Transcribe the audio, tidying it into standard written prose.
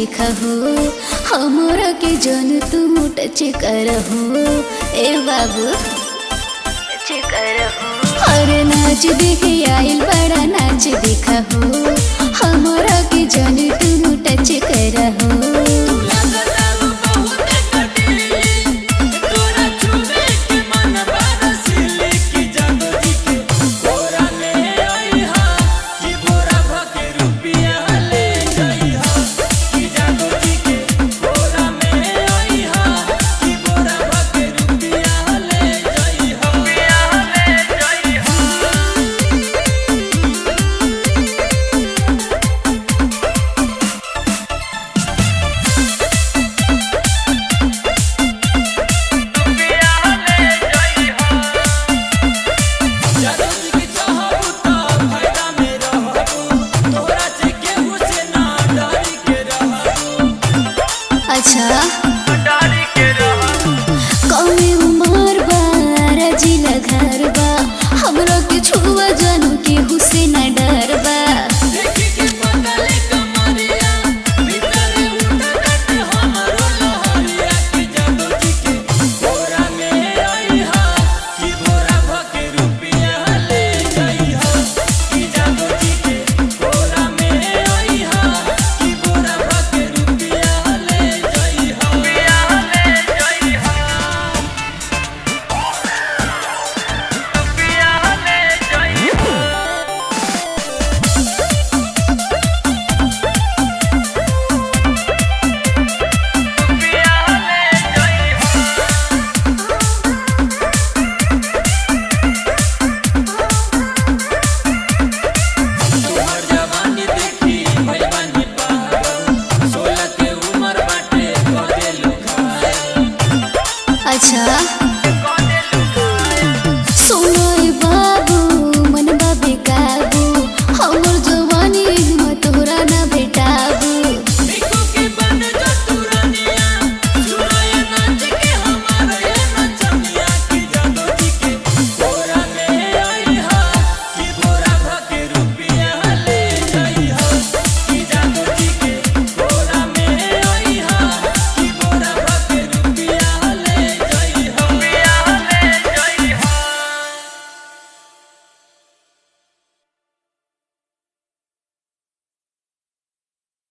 देखा हो हमरा के जन तू टच कर हो ए बाबू टच कर हो अरे नाच देखे आइल बड़ा नाच देखा हो हमरा के जन तू टच कर हो अच्छा कौने उमर बा रजिला घर बा हमरो के छुआ जानू के हुसैन डर बा अच्छा